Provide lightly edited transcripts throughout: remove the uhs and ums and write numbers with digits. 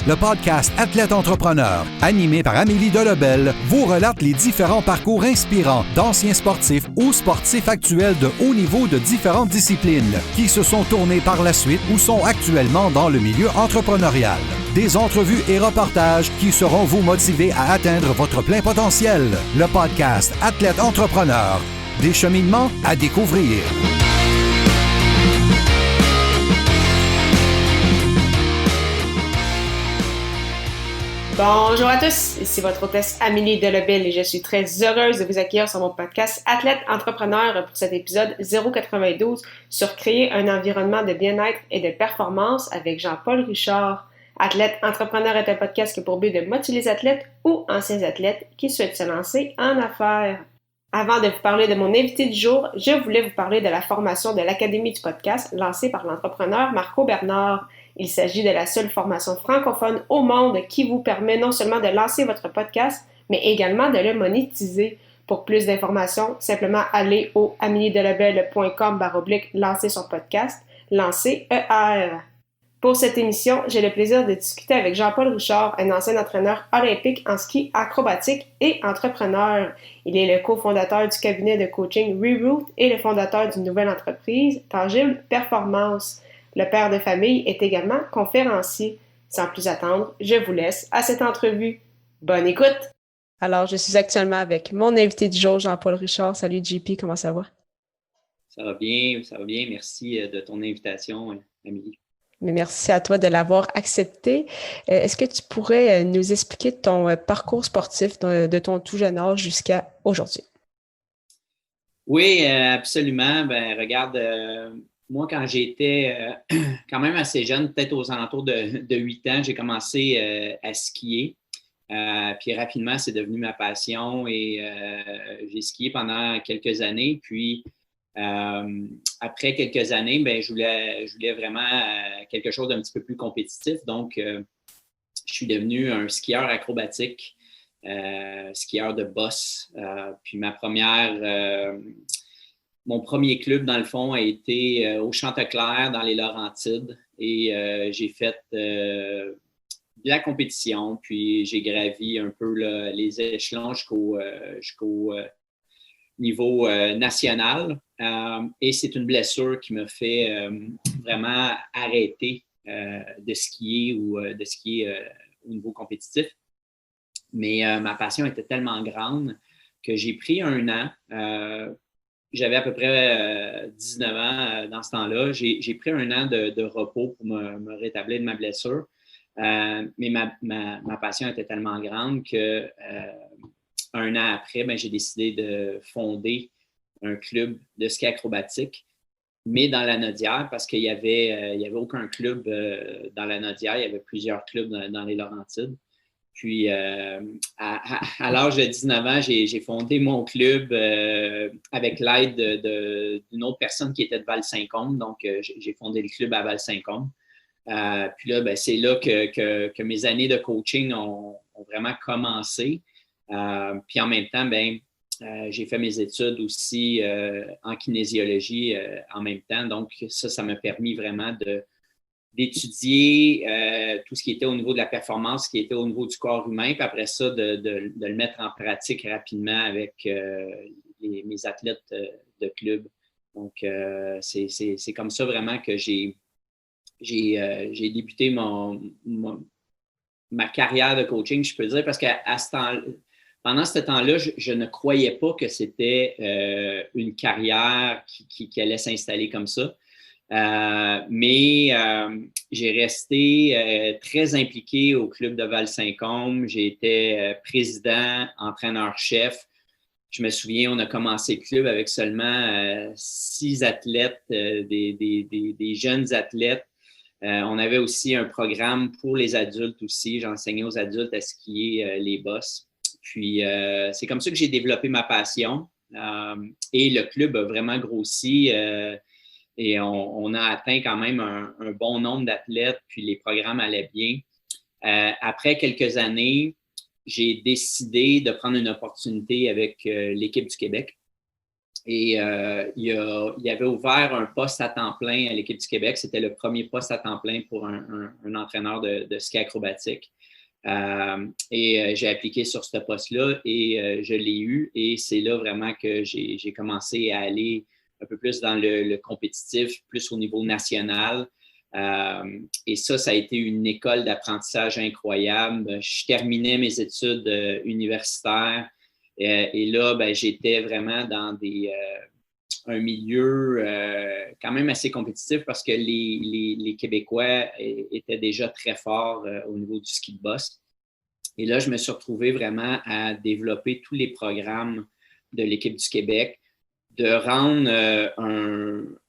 Le podcast Athlète Entrepreneur, animé par Amélie Delebel, vous relate les différents parcours inspirants d'anciens sportifs ou sportifs actuels de haut niveau de différentes disciplines qui se sont tournés par la suite ou sont actuellement dans le milieu entrepreneurial. Des entrevues et reportages qui seront vous motiver à atteindre votre plein potentiel. Le podcast Athlète Entrepreneur, des cheminements à découvrir. Bonjour à tous, ici votre hôtesse Amélie Delebel et je suis très heureuse de vous accueillir sur mon podcast Athlète Entrepreneur pour cet épisode 092 sur créer un environnement de bien-être et de performance avec Jean-Paul Richard. Athlète Entrepreneur est un podcast qui a pour but de motiver les athlètes ou anciens athlètes qui souhaitent se lancer en affaires. Avant de vous parler de mon invité du jour, je voulais vous parler de la formation de l'Académie du podcast lancée par l'entrepreneur Marco Bernard. Il s'agit de la seule formation francophone au monde qui vous permet non seulement de lancer votre podcast, mais également de le monétiser. Pour plus d'informations, simplement allez au ameliedelebel.com/lancer son podcast, lancer ER. Pour cette émission, j'ai le plaisir de discuter avec Jean-Paul Richard, un ancien entraîneur olympique en ski acrobatique et entrepreneur. Il est le cofondateur du cabinet de coaching Reroute et le fondateur d'une nouvelle entreprise, Tangible Performance. Le père de famille est également conférencier. Sans plus attendre, je vous laisse à cette entrevue. Bonne écoute! Alors, je suis actuellement avec mon invité du jour, Jean-Paul Richard. Salut JP, comment ça va? Ça va bien. Merci de ton invitation, Amélie. Mais merci à toi de l'avoir accepté. Est-ce que tu pourrais nous expliquer ton parcours sportif de ton tout jeune âge jusqu'à aujourd'hui? Oui, absolument. Regarde, moi, quand j'étais quand même assez jeune, peut-être aux alentours de 8 ans, j'ai commencé à skier. Puis rapidement, c'est devenu ma passion et j'ai skié pendant quelques années. Puis après quelques années, je voulais vraiment quelque chose d'un petit peu plus compétitif. Donc, je suis devenu un skieur acrobatique, skieur de boss. Puis mon premier club, dans le fond, a été au Chanteclair, dans les Laurentides. Et j'ai fait de la compétition, puis j'ai gravi un peu les échelons jusqu'au niveau national. Et c'est une blessure qui m'a fait vraiment arrêter de skier ou de skier au niveau compétitif. Mais ma passion était tellement grande que j'ai pris un an. J'avais à peu près 19 ans dans ce temps-là. J'ai pris un an de repos pour me rétablir de ma blessure. Mais ma passion était tellement grande que un an après, j'ai décidé de fonder un club de ski acrobatique, mais dans la Nodière, parce qu'il y avait aucun club dans la Nodière. Il y avait plusieurs clubs dans les Laurentides. Puis, à l'âge de 19 ans, j'ai fondé mon club avec l'aide d'une autre personne qui était de Val-Saint-Côme. Donc, j'ai fondé le club à Val-Saint-Côme. Puis là, c'est là que mes années de coaching ont vraiment commencé. Puis en même temps, j'ai fait mes études aussi en kinésiologie en même temps. Donc, ça m'a permis vraiment d'étudier tout ce qui était au niveau de la performance, ce qui était au niveau du corps humain, puis après ça, de le mettre en pratique rapidement avec mes athlètes de club. Donc, c'est comme ça vraiment que j'ai débuté ma carrière de coaching, je peux dire, parce qu'à ce temps, pendant ce temps-là, je ne croyais pas que c'était une carrière qui allait s'installer comme ça. Mais j'ai resté très impliqué au club de Val-Saint-Côme. J'ai été président, entraîneur-chef. Je me souviens, on a commencé le club avec seulement 6 athlètes, des jeunes athlètes. On avait aussi un programme pour les adultes aussi. J'enseignais aux adultes à skier les bosses. Puis, c'est comme ça que j'ai développé ma passion. Et le club a vraiment grossi. Et on a atteint quand même un bon nombre d'athlètes, puis les programmes allaient bien. Après quelques années, j'ai décidé de prendre une opportunité avec l'équipe du Québec. Et il avait ouvert un poste à temps plein à l'équipe du Québec. C'était le premier poste à temps plein pour un entraîneur de ski acrobatique. J'ai appliqué sur ce poste-là et je l'ai eu. Et c'est là vraiment que j'ai commencé à aller un peu plus dans le compétitif, plus au niveau national. Et ça a été une école d'apprentissage incroyable. Je terminais mes études universitaires et là, j'étais vraiment dans un milieu quand même assez compétitif parce que les Québécois étaient déjà très forts au niveau du ski de boss. Et là, je me suis retrouvé vraiment à développer tous les programmes de l'équipe du Québec, de rendre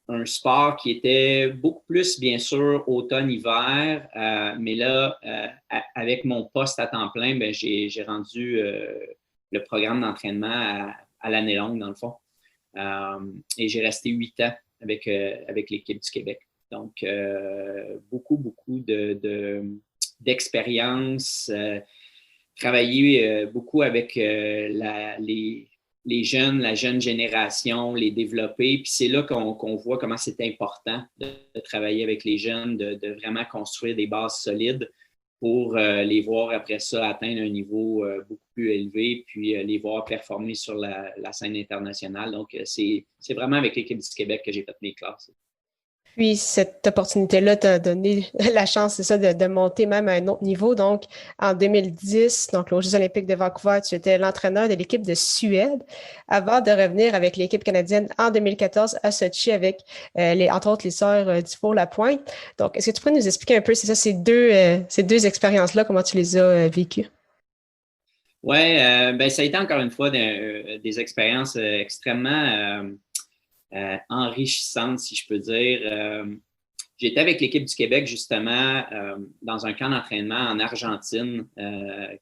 un sport qui était beaucoup plus, bien sûr, automne-hiver, mais là, avec mon poste à temps plein, j'ai rendu le programme d'entraînement à l'année longue, dans le fond. Et j'ai resté 8 ans avec l'équipe du Québec. Donc, beaucoup d'expérience, travailler beaucoup avec les jeunes, la jeune génération, les développer. Puis c'est là qu'on voit comment c'est important de travailler avec les jeunes, de vraiment construire des bases solides pour les voir après ça atteindre un niveau beaucoup plus élevé, puis les voir performer sur la scène internationale. Donc, c'est vraiment avec l'équipe du Québec que j'ai fait mes classes. Puis, cette opportunité-là t'a donné la chance, c'est ça, de monter même à un autre niveau. Donc, en 2010, donc aux Jeux olympiques de Vancouver, tu étais l'entraîneur de l'équipe de Suède avant de revenir avec l'équipe canadienne en 2014 à Sochi avec, entre autres, les sœurs Dufour-Lapointe. Donc, est-ce que tu pourrais nous expliquer un peu, c'est ça, ces deux expériences-là, comment tu les as vécues? Oui, ça a été encore une fois des expériences extrêmement enrichissante, si je peux dire. J'étais avec l'équipe du Québec, justement, dans un camp d'entraînement en Argentine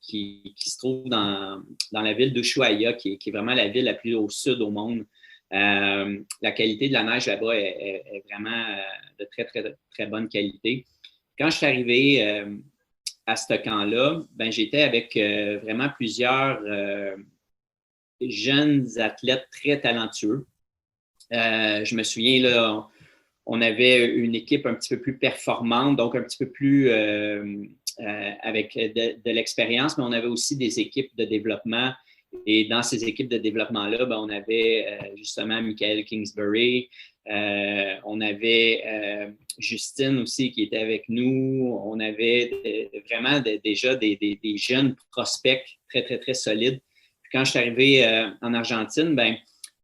qui se trouve dans la ville d'Ushuaia, qui est vraiment la ville la plus au sud au monde. La qualité de la neige là-bas est vraiment de très, très, très bonne qualité. Quand je suis arrivé à ce camp-là, j'étais avec vraiment plusieurs jeunes athlètes très talentueux. Je me souviens, là, on avait une équipe un petit peu plus performante, donc un petit peu plus avec de l'expérience, mais on avait aussi des équipes de développement. Et dans ces équipes de développement-là, on avait justement Michael Kingsbury, on avait Justine aussi qui était avec nous, on avait vraiment déjà des jeunes prospects très, très, très solides. Puis quand je suis arrivé en Argentine,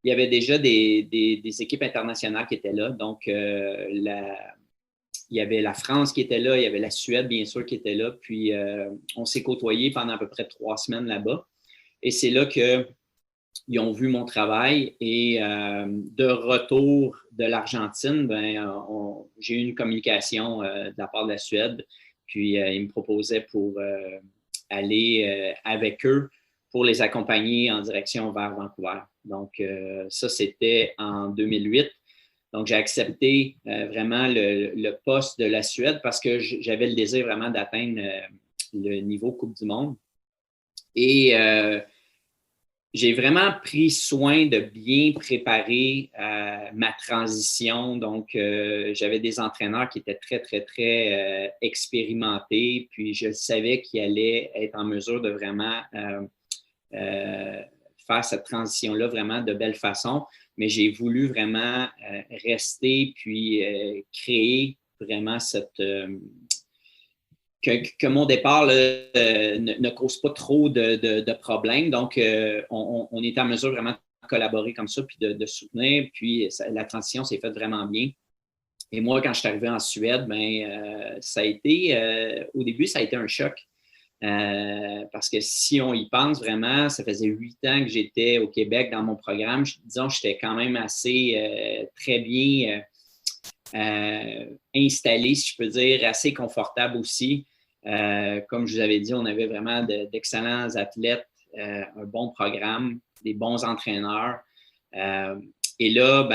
il y avait déjà des équipes internationales qui étaient là. Donc, il y avait la France qui était là, il y avait la Suède, bien sûr, qui était là. Puis, on s'est côtoyés pendant à peu près 3 semaines là-bas. Et c'est là qu'ils ont vu mon travail. Et de retour de l'Argentine, j'ai eu une communication de la part de la Suède. Puis, ils me proposaient pour aller avec eux pour les accompagner en direction vers Vancouver. Donc, ça, c'était en 2008. Donc, j'ai accepté vraiment le poste de la Suède parce que j'avais le désir vraiment d'atteindre le niveau Coupe du Monde. Et j'ai vraiment pris soin de bien préparer ma transition. Donc, j'avais des entraîneurs qui étaient très, très, très expérimentés. Puis, je savais qu'ils allaient être en mesure de vraiment faire cette transition-là vraiment de belle façon, mais j'ai voulu vraiment rester puis créer vraiment que mon départ là, ne cause pas trop de problèmes. Donc, on est en mesure vraiment de collaborer comme ça puis de soutenir. Puis, la transition s'est faite vraiment bien. Et moi, quand je suis arrivé en Suède, ça a été, au début, ça a été un choc. Parce que si on y pense vraiment, ça faisait 8 ans que j'étais au Québec dans mon programme. Disons, j'étais quand même assez très bien installé, si je peux dire, assez confortable aussi. Comme je vous avais dit, on avait vraiment d'excellents athlètes, un bon programme, des bons entraîneurs. Et là,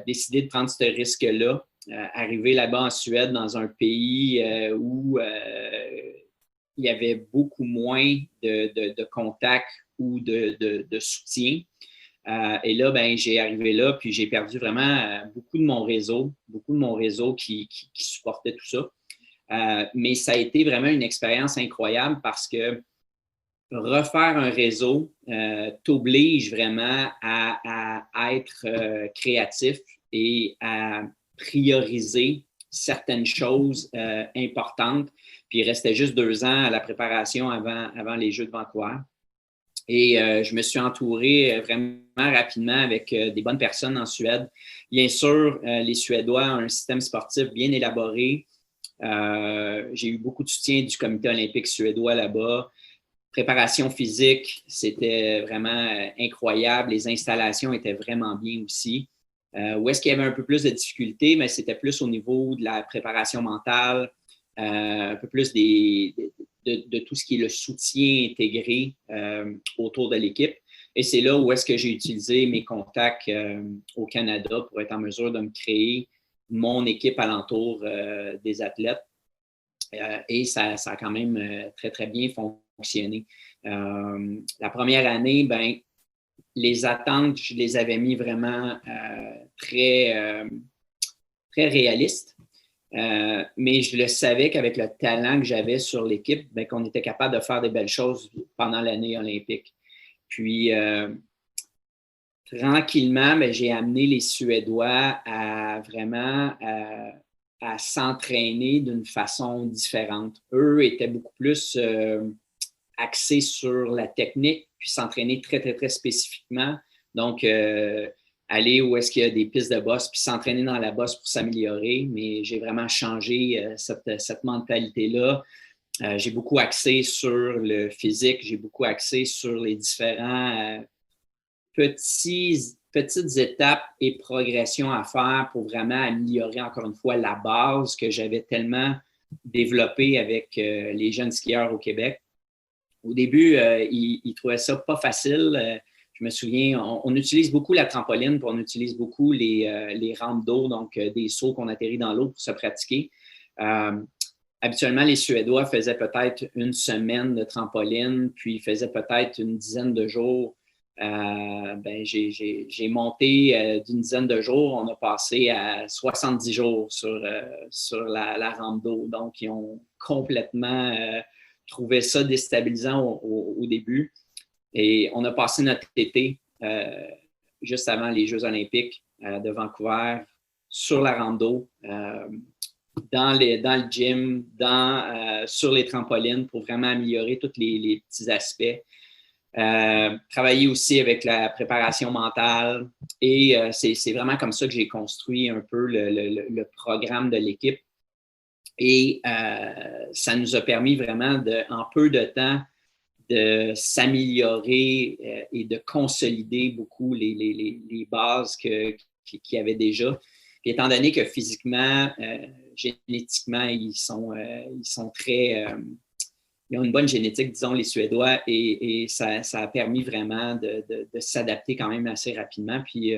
décider de prendre ce risque-là, arriver là-bas en Suède, dans un pays où il y avait beaucoup moins de contacts ou de soutien. Et là, ben, j'ai arrivé là, puis j'ai perdu vraiment beaucoup de mon réseau qui supportait tout ça. Mais ça a été vraiment une expérience incroyable parce que refaire un réseau t'oblige vraiment à être créatif et à prioriser certaines choses importantes. Puis il restait juste 2 ans à la préparation avant les Jeux de Vancouver. Et je me suis entouré vraiment rapidement avec des bonnes personnes en Suède. Bien sûr, les Suédois ont un système sportif bien élaboré. J'ai eu beaucoup de soutien du comité olympique suédois là-bas. Préparation physique, c'était vraiment incroyable. Les installations étaient vraiment bien aussi. Où est-ce qu'il y avait un peu plus de difficultés, mais c'était plus au niveau de la préparation mentale, un peu plus de tout ce qui est le soutien intégré autour de l'équipe. Et c'est là où est-ce que j'ai utilisé mes contacts au Canada pour être en mesure de me créer mon équipe alentour des athlètes. Et ça a quand même très, très bien fonctionné. La première année, ben, les attentes, je les avais mis vraiment très réalistes. Mais je le savais qu'avec le talent que j'avais sur l'équipe, ben, qu'on était capable de faire des belles choses pendant l'année olympique. Puis, tranquillement, ben, j'ai amené les Suédois à vraiment à s'entraîner d'une façon différente. Eux étaient beaucoup plus axés sur la technique, puis s'entraîner très, très, très spécifiquement. Donc, aller où est-ce qu'il y a des pistes de bosse, puis s'entraîner dans la bosse pour s'améliorer. Mais j'ai vraiment changé cette mentalité-là. J'ai beaucoup axé sur le physique, j'ai beaucoup axé sur les différents petites étapes et progressions à faire pour vraiment améliorer encore une fois la base que j'avais tellement développée avec les jeunes skieurs au Québec. Au début, ils trouvaient ça pas facile. Je me souviens, on utilise beaucoup la trampoline, puis on utilise beaucoup les rampes d'eau, donc des sauts qu'on atterrit dans l'eau pour se pratiquer. Habituellement, les Suédois faisaient peut-être 1 semaine de trampoline, puis faisaient peut-être une dizaine de jours. Ben, j'ai monté d'une dizaine de jours, on a passé à 70 jours sur la rampe d'eau. Donc, ils ont complètement trouvé ça déstabilisant au début. Et on a passé notre été juste avant les Jeux olympiques de Vancouver sur la rampe d'eau, dans le gym, sur les trampolines pour vraiment améliorer tous les petits aspects. Travailler aussi avec la préparation mentale et c'est vraiment comme ça que j'ai construit un peu le programme de l'équipe et ça nous a permis vraiment en peu de temps de s'améliorer et de consolider beaucoup les bases qu'il y avait déjà. Puis étant donné que physiquement, génétiquement, ils sont très ils ont une bonne génétique, disons, les Suédois, et ça a permis vraiment de s'adapter quand même assez rapidement. Puis,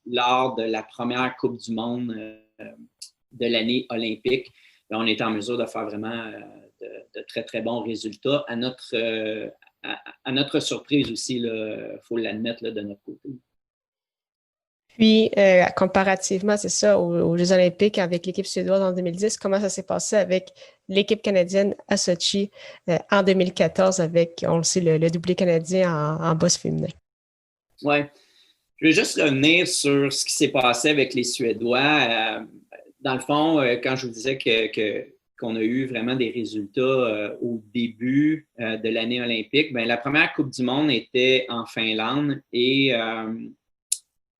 lors de la première Coupe du monde de l'année olympique, on était en mesure de faire vraiment de très, très bons résultats. À notre surprise aussi, il faut l'admettre de notre côté. Puis, comparativement, c'est ça, aux Jeux olympiques avec l'équipe suédoise en 2010, comment ça s'est passé avec l'équipe canadienne à Sochi en 2014 avec, on le sait, le doublé canadien en bosse féminin? Oui. Je vais juste revenir sur ce qui s'est passé avec les Suédois. Dans le fond, quand je vous disais qu'on a eu vraiment des résultats au début de l'année olympique, bien, la première Coupe du monde était en Finlande et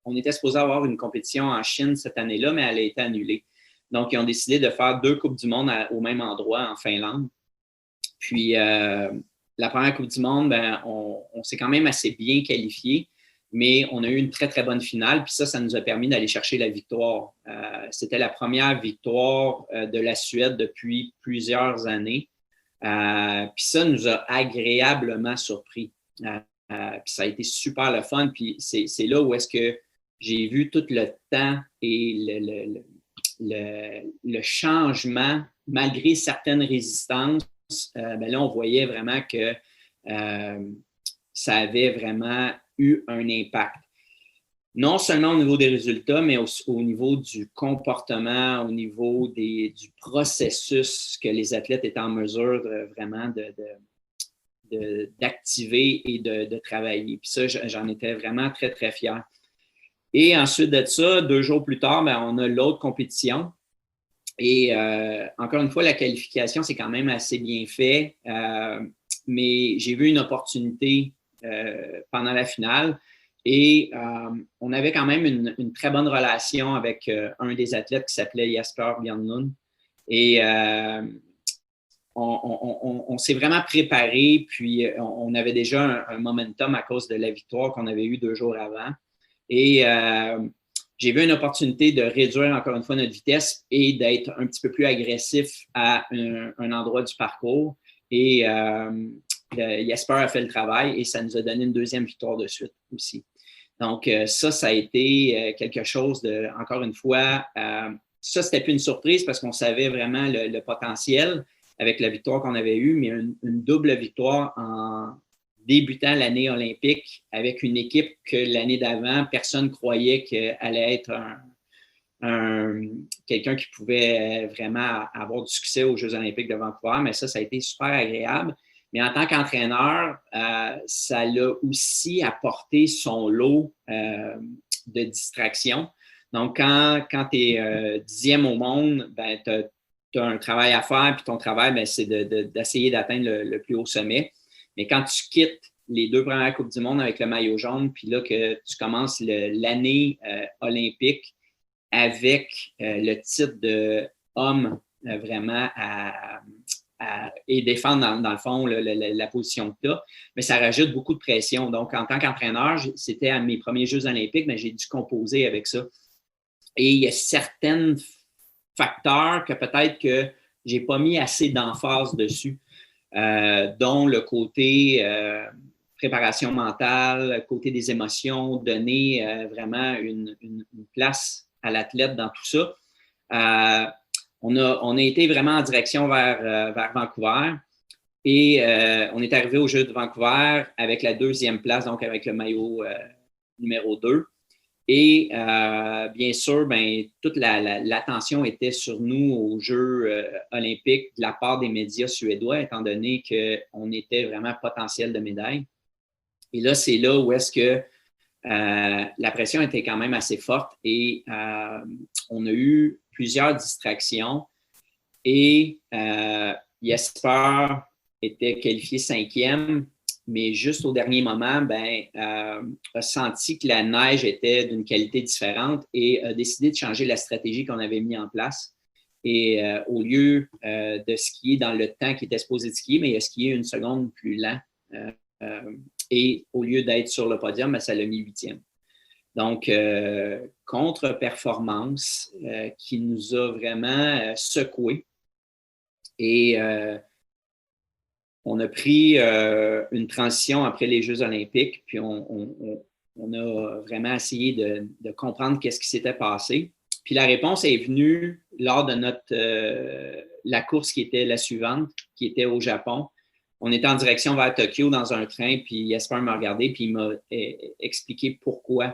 on était supposé avoir une compétition en Chine cette année-là, mais elle a été annulée. Donc, ils ont décidé de faire 2 Coupes du monde au même endroit, en Finlande. Puis, la première Coupe du monde, ben, on s'est quand même assez bien qualifié, mais on a eu une très, très bonne finale. Puis ça nous a permis d'aller chercher la victoire. C'était la première victoire de la Suède depuis plusieurs années. Puis ça nous a agréablement surpris. Puis ça a été super le fun. Puis c'est là où est-ce que j'ai vu tout le temps et le changement, malgré certaines résistances. Ben là, on voyait vraiment que ça avait vraiment eu un impact. Non seulement au niveau des résultats, mais au niveau du comportement, au niveau du processus que les athlètes étaient en mesure vraiment d'activer et de travailler. Puis ça, j'en étais vraiment très, très fier. Et ensuite de ça, 2 jours plus tard, ben, on a l'autre compétition. Et encore une fois, la qualification, c'est quand même assez bien fait. Mais j'ai vu une opportunité pendant la finale. Et on avait quand même une très bonne relation avec un des athlètes qui s'appelait Jesper Bjørnlund. Et on s'est vraiment préparé, puis on avait déjà un momentum à cause de la victoire qu'on avait eue 2 jours avant. Et j'ai vu une opportunité de réduire encore une fois notre vitesse et d'être un petit peu plus agressif à un endroit du parcours. Et Jesper a fait le travail et ça nous a donné une 2e victoire de suite aussi. Donc, ça a été quelque chose de, encore une fois, ça, c'était plus une surprise parce qu'on savait vraiment le potentiel avec la victoire qu'on avait eue, mais une double victoire en débutant l'année olympique avec une équipe que l'année d'avant, personne ne croyait qu'elle allait être quelqu'un qui pouvait vraiment avoir du succès aux Jeux olympiques de Vancouver, mais ça a été super agréable. Mais en tant qu'entraîneur, ça l'a aussi apporté son lot de distractions. Donc, quand tu es 10e au monde, ben, tu as un travail à faire, puis ton travail, ben, c'est d'essayer d'atteindre le plus haut sommet. Mais quand tu quittes les 2 premières Coupes du monde avec le maillot jaune, puis là que tu commences l'année olympique avec le titre de homme vraiment et défendre, dans le fond, la position que tu as, mais ça rajoute beaucoup de pression. Donc, en tant qu'entraîneur, c'était à mes premiers Jeux olympiques, mais j'ai dû composer avec ça. Et il y a certains facteurs que peut-être que je n'ai pas mis assez d'emphase dessus, dont le côté préparation mentale, le côté des émotions, donner vraiment une place à l'athlète dans tout ça. On a été vraiment en direction vers Vancouver et on est arrivé au Jeux de Vancouver avec la 2e place, donc avec le maillot numéro 2. Et bien sûr, ben, toute l'attention était sur nous aux Jeux olympiques de la part des médias suédois, étant donné qu'on était vraiment potentiel de médaille. Et là, c'est là où est-ce que la pression était quand même assez forte et on a eu plusieurs distractions et Jesper était qualifié 5e, mais juste au dernier moment, ben, a senti que la neige était d'une qualité différente et a décidé de changer la stratégie qu'on avait mis en place. Et au lieu de skier dans le temps qui était supposé de skier, mais il a skié 1 seconde plus lent. Et au lieu d'être sur le podium, ben, ça l'a mis 8e. Donc, contre-performance qui nous a vraiment secoués. Et on a pris une transition après les Jeux olympiques, puis on a vraiment essayé de comprendre qu'est-ce qui s'était passé. Puis la réponse est venue lors de la course qui était la suivante, qui était au Japon. On était en direction vers Tokyo dans un train, puis Jesper m'a regardé, puis il m'a expliqué pourquoi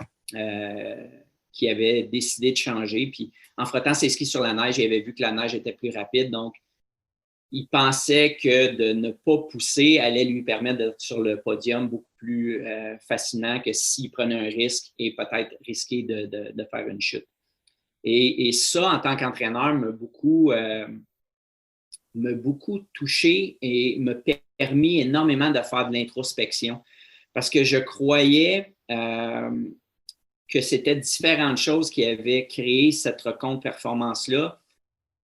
qu'il avait décidé de changer. Puis en frottant ses skis sur la neige, il avait vu que la neige était plus rapide, donc il pensait que de ne pas pousser allait lui permettre d'être sur le podium beaucoup plus facilement que s'il prenait un risque et peut-être risquer de faire une chute. Et ça, en tant qu'entraîneur, m'a beaucoup touché et m'a permis énormément de faire de l'introspection parce que je croyais que c'était différentes choses qui avaient créé cette contre-performance-là.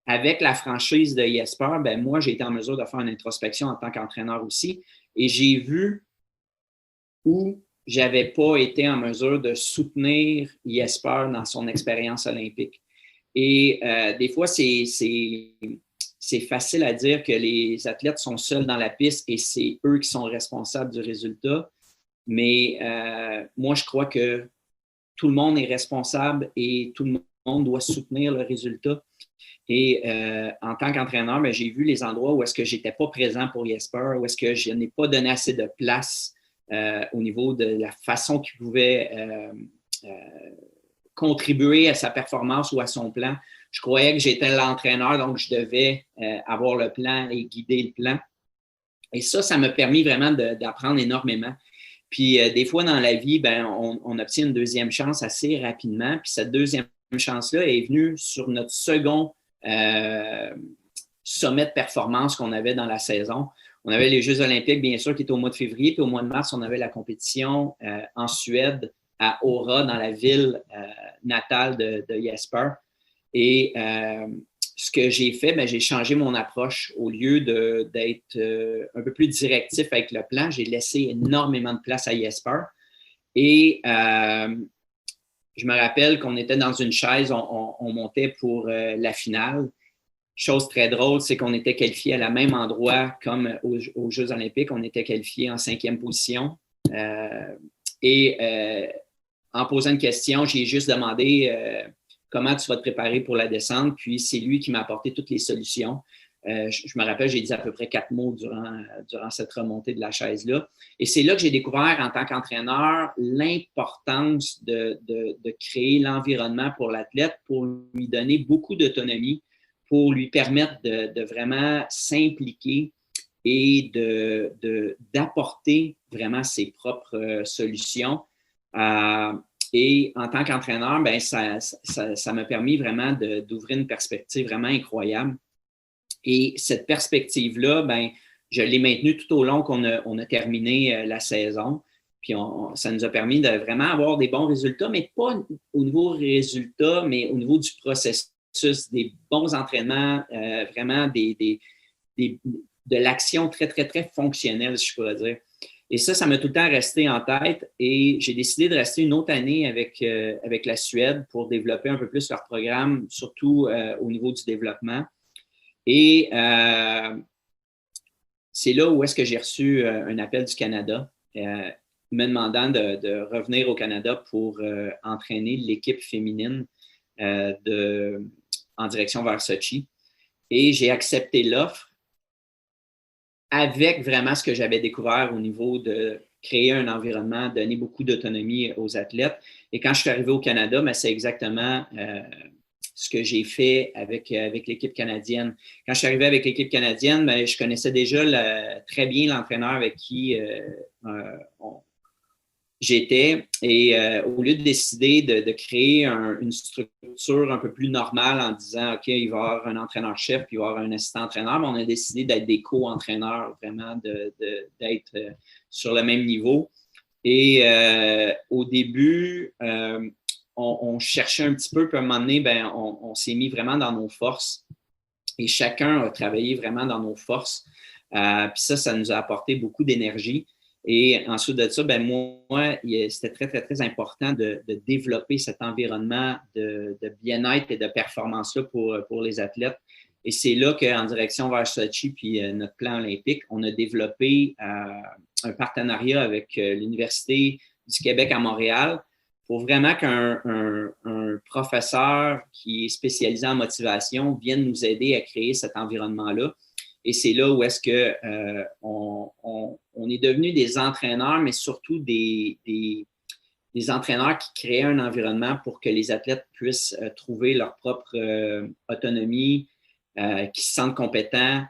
Avec la franchise de Jesper, ben moi, j'ai été en mesure de faire une introspection en tant qu'entraîneur aussi et j'ai vu où je n'avais pas été en mesure de soutenir Jesper dans son expérience olympique. Et des fois, c'est facile à dire que les athlètes sont seuls dans la piste et c'est eux qui sont responsables du résultat. Mais moi, je crois que tout le monde est responsable et tout le monde doit soutenir le résultat. Et en tant qu'entraîneur, ben, j'ai vu les endroits où est-ce que je n'étais pas présent pour Jesper, où est-ce que je n'ai pas donné assez de place au niveau de la façon qu'il pouvait contribuer à sa performance ou à son plan. Je croyais que j'étais l'entraîneur, donc je devais avoir le plan et guider le plan. Et ça m'a permis vraiment d'apprendre énormément. Puis des fois dans la vie, on obtient une deuxième chance assez rapidement. Puis cette deuxième chance-là est venue sur notre second sommet de performance qu'on avait dans la saison. On avait les Jeux olympiques, bien sûr, qui étaient au mois de février. Puis au mois de mars, on avait la compétition en Suède, à Åre, dans la ville natale de Jesper. Et ce que j'ai fait, j'ai changé mon approche. Au lieu d'être un peu plus directif avec le plan, j'ai laissé énormément de place à Jesper. Et je me rappelle qu'on était dans une chaise, on montait pour la finale. Chose très drôle, c'est qu'on était qualifiés à la même endroit comme aux Jeux olympiques. On était qualifiés en 5e position. En posant une question, j'ai juste demandé comment tu vas te préparer pour la descente. Puis c'est lui qui m'a apporté toutes les solutions. Je me rappelle, j'ai dit à peu près 4 mots durant cette remontée de la chaise-là. Et c'est là que j'ai découvert en tant qu'entraîneur l'importance de créer l'environnement pour l'athlète, pour lui donner beaucoup d'autonomie, pour lui permettre de vraiment s'impliquer et d'apporter vraiment ses propres solutions. Et en tant qu'entraîneur, ça m'a permis vraiment d'ouvrir une perspective vraiment incroyable. Et cette perspective-là, je l'ai maintenue tout au long qu'on a terminé la saison. Puis ça nous a permis de vraiment avoir des bons résultats, mais pas au niveau résultat, mais au niveau du processus, des bons entraînements, vraiment de l'action très, très, très fonctionnelle, si je pourrais dire. Et ça m'a tout le temps resté en tête et j'ai décidé de rester une autre année avec la Suède pour développer un peu plus leur programme, surtout au niveau du développement. Et c'est là où est-ce que j'ai reçu un appel du Canada me demandant de revenir au Canada pour entraîner l'équipe féminine en direction vers Sochi. Et j'ai accepté l'offre avec vraiment ce que j'avais découvert au niveau de créer un environnement, donner beaucoup d'autonomie aux athlètes. Et quand je suis arrivé au Canada, c'est exactement ce que j'ai fait avec l'équipe canadienne. Quand je suis arrivé avec l'équipe canadienne, je connaissais déjà très bien l'entraîneur avec qui j'étais. Et au lieu de décider de créer une structure un peu plus normale en disant, OK, il va y avoir un entraîneur-chef puis il va y avoir un assistant-entraîneur, mais on a décidé d'être des co-entraîneurs, vraiment d'être sur le même niveau. Et au début, on cherchait un petit peu, puis à un moment donné, on s'est mis vraiment dans nos forces. Et chacun a travaillé vraiment dans nos forces. Puis ça nous a apporté beaucoup d'énergie. Et ensuite de ça, moi, c'était très, très, très important de développer cet environnement de bien-être et de performance-là pour les athlètes. Et c'est là qu'en direction vers Sochi puis notre plan olympique, on a développé un partenariat avec l'Université du Québec à Montréal pour vraiment qu'un professeur qui est spécialisé en motivation vienne nous aider à créer cet environnement-là. Et c'est là où est-ce qu'on est devenus des entraîneurs, mais surtout des entraîneurs qui créent un environnement pour que les athlètes puissent trouver leur propre autonomie, qui se sentent compétents.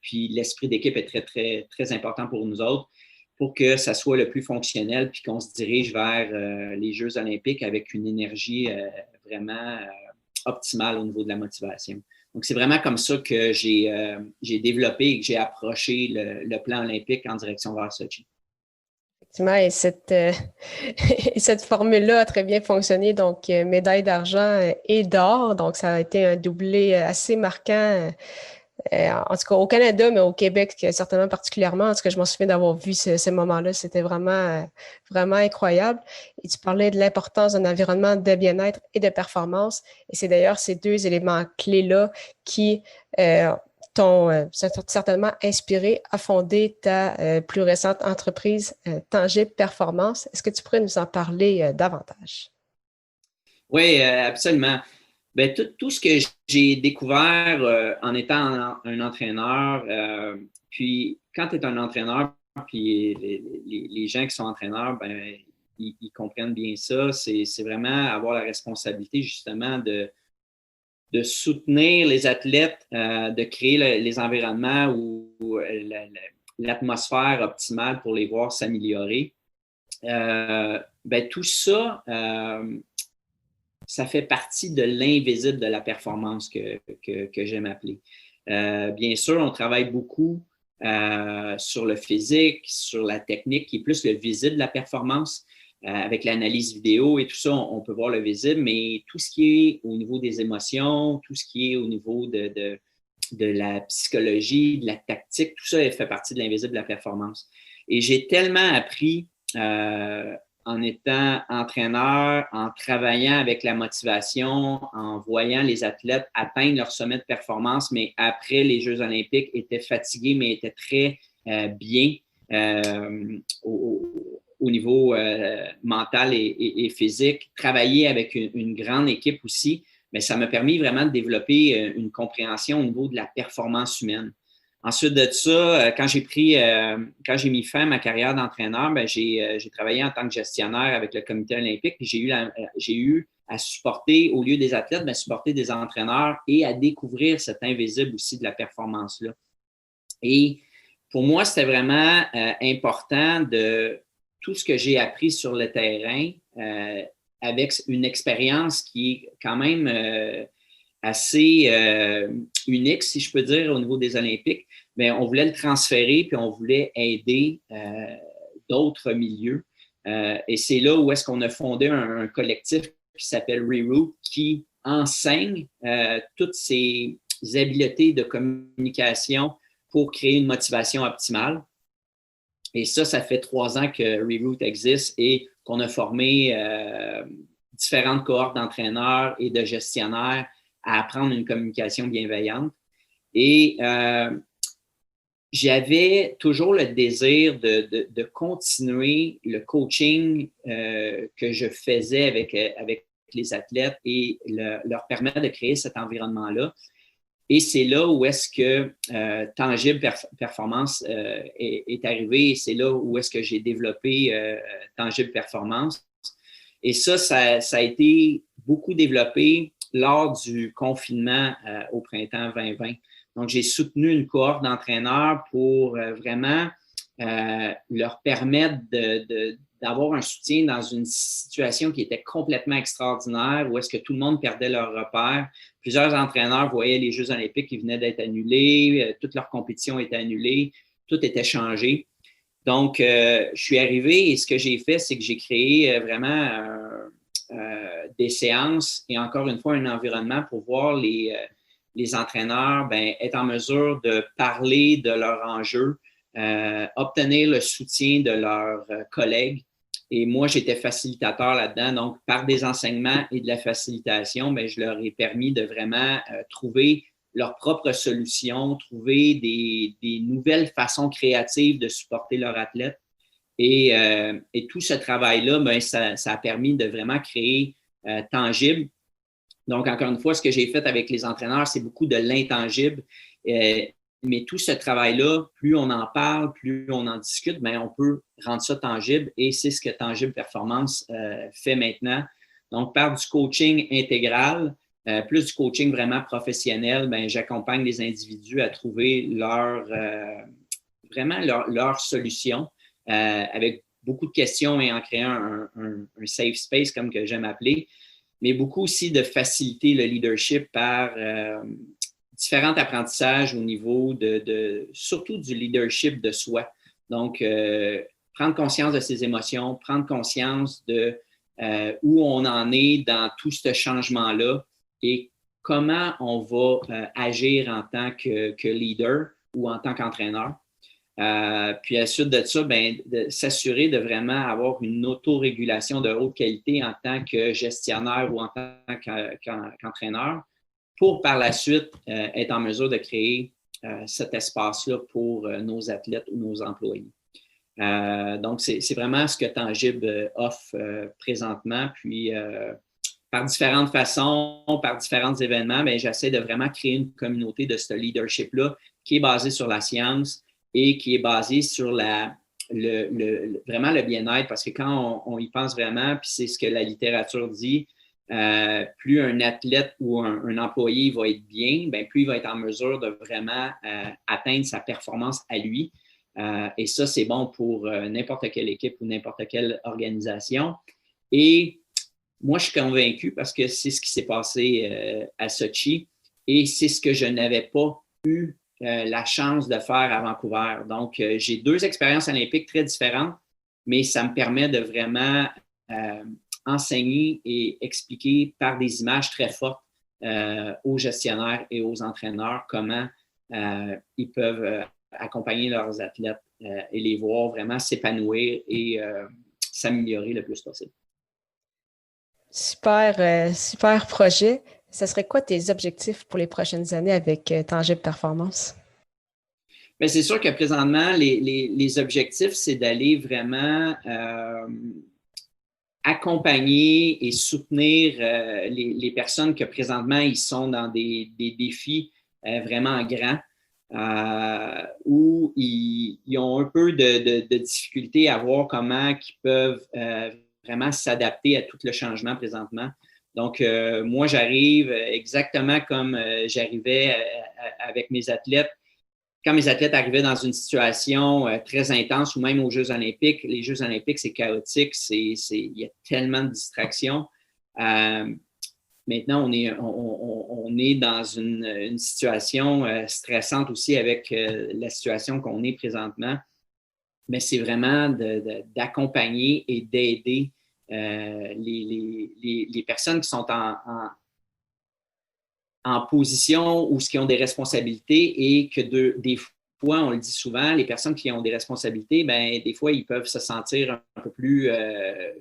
Puis l'esprit d'équipe est très, très, très important pour nous autres pour que ça soit le plus fonctionnel puis qu'on se dirige vers les Jeux olympiques avec une énergie vraiment optimale au niveau de la motivation. Donc, c'est vraiment comme ça que j'ai développé et que j'ai approché le plan olympique en direction vers Sochi. Effectivement, et cette formule-là a très bien fonctionné. Donc, médaille d'argent et d'or. Donc, ça a été un doublé assez marquant. En tout cas, au Canada, mais au Québec, certainement particulièrement. En tout cas, je m'en souviens d'avoir vu ce moment-là. C'était vraiment, vraiment incroyable. Et tu parlais de l'importance d'un environnement de bien-être et de performance. Et c'est d'ailleurs ces deux éléments clés-là qui t'ont certainement inspiré à fonder ta plus récente entreprise Tangible Performance. Est-ce que tu pourrais nous en parler davantage? Oui, absolument. Tout ce que j'ai découvert en étant un entraîneur, puis quand tu es un entraîneur, puis les gens qui sont entraîneurs, ben, ils comprennent bien ça. C'est vraiment avoir la responsabilité justement de soutenir les athlètes, de créer les environnements où l'atmosphère optimale pour les voir s'améliorer. Ben, tout ça, ça fait partie de l'invisible de la performance que j'aime appeler. Bien sûr, on travaille beaucoup sur le physique, sur la technique, qui est plus le visible de la performance. Avec l'analyse vidéo et tout ça, on peut voir le visible, mais tout ce qui est au niveau des émotions, tout ce qui est au niveau de la psychologie, de la tactique, tout ça fait partie de l'invisible de la performance. Et j'ai tellement appris en étant entraîneur, en travaillant avec la motivation, en voyant les athlètes atteindre leur sommet de performance, mais après les Jeux olympiques, étaient fatigués, mais étaient très bien au niveau mental et physique. Travailler avec une grande équipe aussi, mais ça m'a permis vraiment de développer une compréhension au niveau de la performance humaine. Ensuite de ça, quand j'ai mis fin à ma carrière d'entraîneur, ben j'ai travaillé en tant que gestionnaire avec le comité olympique. J'ai eu à supporter, au lieu des athlètes, ben, supporter des entraîneurs et à découvrir cet invisible aussi de la performance-là. Et pour moi, c'était vraiment important de tout ce que j'ai appris sur le terrain avec une expérience qui est quand même assez unique, si je peux dire, au niveau des Olympiques, mais on voulait le transférer puis on voulait aider d'autres milieux. Et c'est là où est-ce qu'on a fondé un collectif qui s'appelle Reroute, qui enseigne toutes ces habiletés de communication pour créer une motivation optimale. Et ça fait 3 ans que Reroute existe et qu'on a formé différentes cohortes d'entraîneurs et de gestionnaires à apprendre une communication bienveillante. Et j'avais toujours le désir de continuer le coaching que je faisais avec les athlètes et leur permettre de créer cet environnement-là. Et c'est là où est-ce que Tangible Performance est arrivé. Et c'est là où est-ce que j'ai développé Tangible Performance. Et ça a été beaucoup développé lors du confinement au printemps 2020. Donc, j'ai soutenu une cohorte d'entraîneurs pour vraiment leur permettre d'avoir un soutien dans une situation qui était complètement extraordinaire, où est-ce que tout le monde perdait leur repère. Plusieurs entraîneurs voyaient les Jeux olympiques qui venaient d'être annulés, toutes leurs compétitions étaient annulées, tout était changé. Donc, je suis arrivé et ce que j'ai fait, c'est que j'ai créé vraiment des séances et encore une fois, un environnement pour voir les entraîneurs être en mesure de parler de leurs enjeux, obtenir le soutien de leurs collègues. Et moi, j'étais facilitateur là-dedans. Donc, par des enseignements et de la facilitation, je leur ai permis de vraiment trouver leurs propres solutions, trouver des nouvelles façons créatives de supporter leurs athlètes. Et tout ce travail-là, ça a permis de vraiment créer Tangible. Donc, encore une fois, ce que j'ai fait avec les entraîneurs, c'est beaucoup de l'intangible. Mais tout ce travail-là, plus on en parle, plus on en discute, on peut rendre ça tangible et c'est ce que Tangible Performance fait maintenant. Donc, par du coaching intégral, plus du coaching vraiment professionnel, j'accompagne les individus à trouver vraiment leur solution avec beaucoup de questions et en créant un safe space, comme que j'aime appeler, mais beaucoup aussi de faciliter le leadership par différents apprentissages au niveau surtout du leadership de soi. Donc, prendre conscience de ses émotions, prendre conscience de où on en est dans tout ce changement-là et comment on va agir en tant que leader ou en tant qu'entraîneur. Puis à la suite de ça, de s'assurer de vraiment avoir une autorégulation de haute qualité en tant que gestionnaire ou en tant qu'entraîneur pour par la suite être en mesure de créer cet espace-là pour nos athlètes ou nos employés. Donc, c'est vraiment ce que Tangible offre présentement. Puis, par différentes façons, par différents événements, j'essaie de vraiment créer une communauté de ce leadership-là qui est basée sur la science et qui est basée sur la vraiment le bien-être, parce que quand on y pense vraiment, puis c'est ce que la littérature dit, plus un athlète ou un employé va être bien, bien, plus il va être en mesure de vraiment atteindre sa performance à lui. Et ça, c'est bon pour n'importe quelle équipe ou n'importe quelle organisation. Et moi, je suis convaincu parce que c'est ce qui s'est passé à Sochi et c'est ce que je n'avais pas eu la chance de faire à Vancouver. Donc, j'ai 2 expériences olympiques très différentes, mais ça me permet de vraiment enseigner et expliquer par des images très fortes aux gestionnaires et aux entraîneurs comment ils peuvent accompagner leurs athlètes et les voir vraiment s'épanouir et s'améliorer le plus possible. Super projet. Ce serait quoi tes objectifs pour les prochaines années avec Tangible Performance? Bien, c'est sûr que présentement, les objectifs, c'est d'aller vraiment accompagner et soutenir les personnes que présentement, ils sont dans des défis vraiment grands, où ils ont un peu de difficulté à voir comment ils peuvent vraiment s'adapter à tout le changement présentement. Donc, moi, j'arrive exactement comme j'arrivais avec mes athlètes. Quand mes athlètes arrivaient dans une situation très intense ou même aux Jeux olympiques, les Jeux olympiques, c'est chaotique, il y a tellement de distractions. Maintenant, on est dans une situation stressante aussi avec la situation qu'on est présentement. Mais c'est vraiment d'accompagner et d'aider les personnes qui sont en position ou qui ont des responsabilités et que des fois, on le dit souvent, les personnes qui ont des responsabilités, bien, des fois, ils peuvent se sentir un peu plus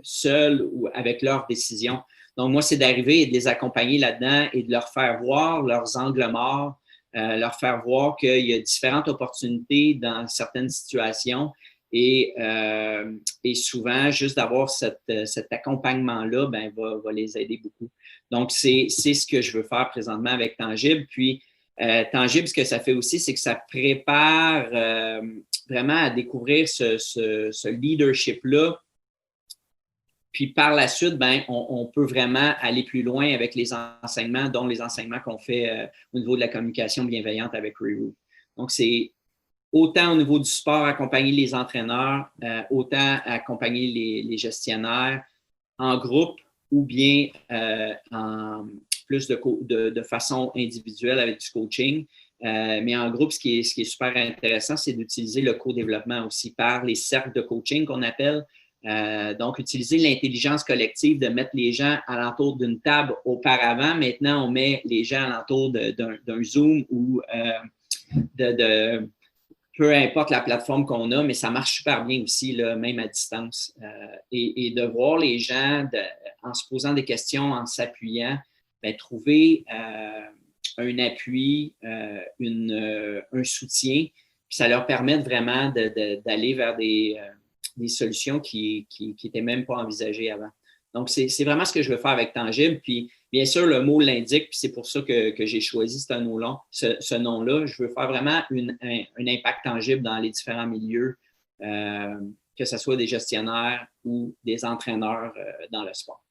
seuls ou avec leurs décisions. Donc, moi, c'est d'arriver et de les accompagner là-dedans et de leur faire voir leurs angles morts, leur faire voir qu'il y a différentes opportunités dans certaines situations et souvent, juste d'avoir cet accompagnement-là, ben, va les aider beaucoup. Donc, c'est ce que je veux faire présentement avec Tangible. Puis, Tangible, ce que ça fait aussi, c'est que ça prépare vraiment à découvrir ce leadership-là. Puis, par la suite, ben, on peut vraiment aller plus loin avec les enseignements, dont les enseignements qu'on fait au niveau de la communication bienveillante avec Reroute. Donc, c'est autant au niveau du sport, accompagner les entraîneurs, autant accompagner les gestionnaires en groupe ou bien en plus de façon individuelle avec du coaching. Mais en groupe, ce qui est super intéressant, c'est d'utiliser le co-développement aussi par les cercles de coaching qu'on appelle. Donc, utiliser l'intelligence collective, de mettre les gens alentour d'une table auparavant. Maintenant, on met les gens alentour d'un Zoom ou peu importe la plateforme qu'on a, mais ça marche super bien aussi, là, même à distance. Et de voir les gens, en se posant des questions, en s'appuyant, bien, trouver un appui, un soutien, puis ça leur permet vraiment d'aller vers des solutions qui n'étaient même pas envisagées avant. Donc, c'est vraiment ce que je veux faire avec Tangible. Puis, bien sûr, le mot l'indique, puis c'est pour ça que j'ai choisi ce nom-là. Je veux faire vraiment un impact tangible dans les différents milieux, que ce soit des gestionnaires ou des entraîneurs dans le sport.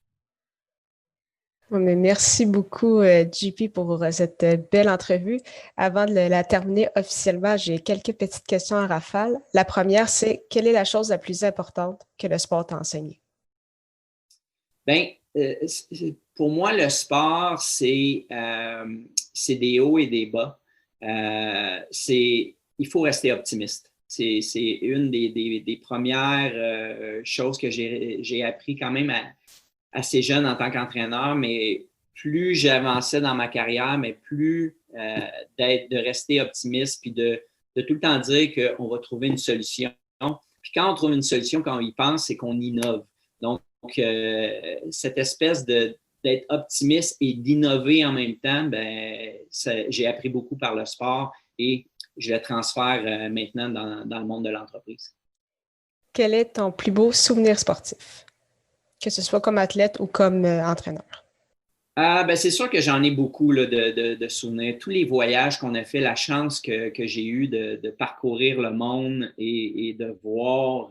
Mais merci beaucoup, JP, pour cette belle entrevue. Avant de la terminer officiellement, j'ai quelques petites questions en rafale. La première, c'est quelle est la chose la plus importante que le sport t'a enseigné? Bien, pour moi, le sport, c'est des hauts et des bas. Il faut rester optimiste. C'est une des premières choses que j'ai appris quand même assez jeune en tant qu'entraîneur, mais plus j'avançais dans ma carrière, mais plus de rester optimiste puis de tout le temps dire qu'on va trouver une solution. Puis quand on trouve une solution, quand on y pense, c'est qu'on innove. Donc, cette espèce d'être optimiste et d'innover en même temps, ben, j'ai appris beaucoup par le sport et je le transfère maintenant dans le monde de l'entreprise. Quel est ton plus beau souvenir sportif, que ce soit comme athlète ou comme entraîneur? C'est sûr que j'en ai beaucoup là, de souvenirs. Tous les voyages qu'on a fait, la chance que j'ai eue de parcourir le monde et de voir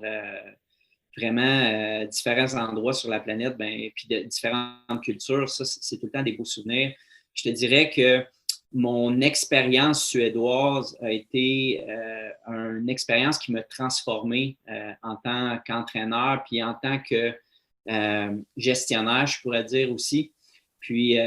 vraiment différents endroits sur la planète, puis de différentes cultures, ça, c'est tout le temps des beaux souvenirs. Je te dirais que mon expérience suédoise a été une expérience qui m'a transformé en tant qu'entraîneur, puis en tant que gestionnaire, je pourrais dire aussi. Puis,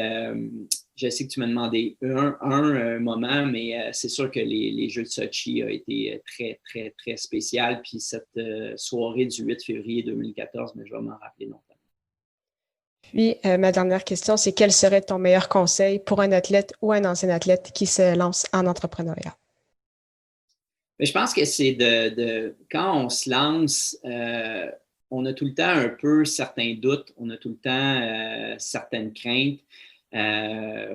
je sais que tu m'as demandé un moment, mais c'est sûr que les Jeux de Sochi ont été très, très, très spécial. Puis cette soirée du 8 février 2014, mais je vais m'en rappeler longtemps. Puis, ma dernière question, c'est quel serait ton meilleur conseil pour un athlète ou un ancien athlète qui se lance en entrepreneuriat? Mais je pense que c'est quand on se lance, on a tout le temps un peu certains doutes, on a tout le temps certaines craintes.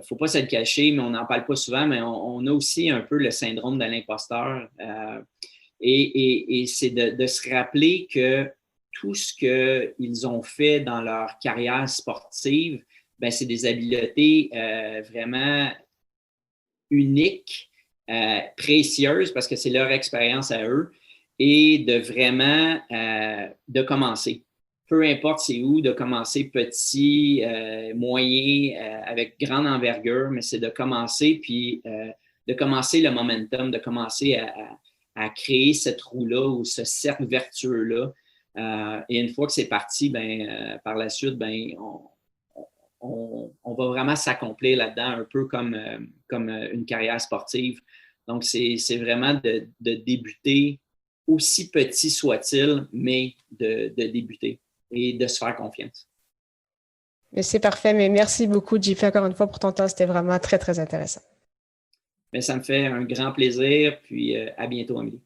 Faut pas se le cacher, mais on n'en parle pas souvent, mais on a aussi un peu le syndrome de l'imposteur. Et c'est de se rappeler que tout ce qu'ils ont fait dans leur carrière sportive, c'est des habiletés vraiment uniques, précieuses, parce que c'est leur expérience à eux, et de vraiment de commencer. Peu importe c'est où, de commencer petit, moyen, avec grande envergure, mais c'est de commencer, puis de commencer le momentum, de commencer à créer cette roue-là ou ce cercle vertueux-là. Et une fois que c'est parti, par la suite, on va vraiment s'accomplir là-dedans, un peu comme une carrière sportive. Donc, c'est vraiment de débuter, aussi petit soit-il, mais de débuter et de se faire confiance. Mais c'est parfait, mais merci beaucoup, JP, encore une fois, pour ton temps. C'était vraiment très, très intéressant. Mais ça me fait un grand plaisir, puis à bientôt, Amélie.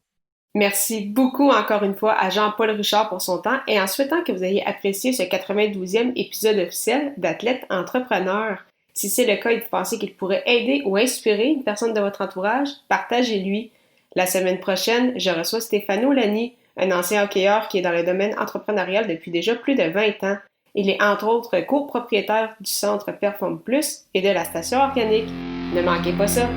Merci beaucoup encore une fois à Jean-Paul Richard pour son temps et en souhaitant que vous ayez apprécié ce 92e épisode officiel d'Athlète Entrepreneur. Si c'est le cas et que vous pensez qu'il pourrait aider ou inspirer une personne de votre entourage, partagez-lui. La semaine prochaine, je reçois Stéphano Lani, un ancien hockeyeur qui est dans le domaine entrepreneurial depuis déjà plus de 20 ans. Il est entre autres copropriétaire du centre Perform Plus et de la station organique. Ne manquez pas ça!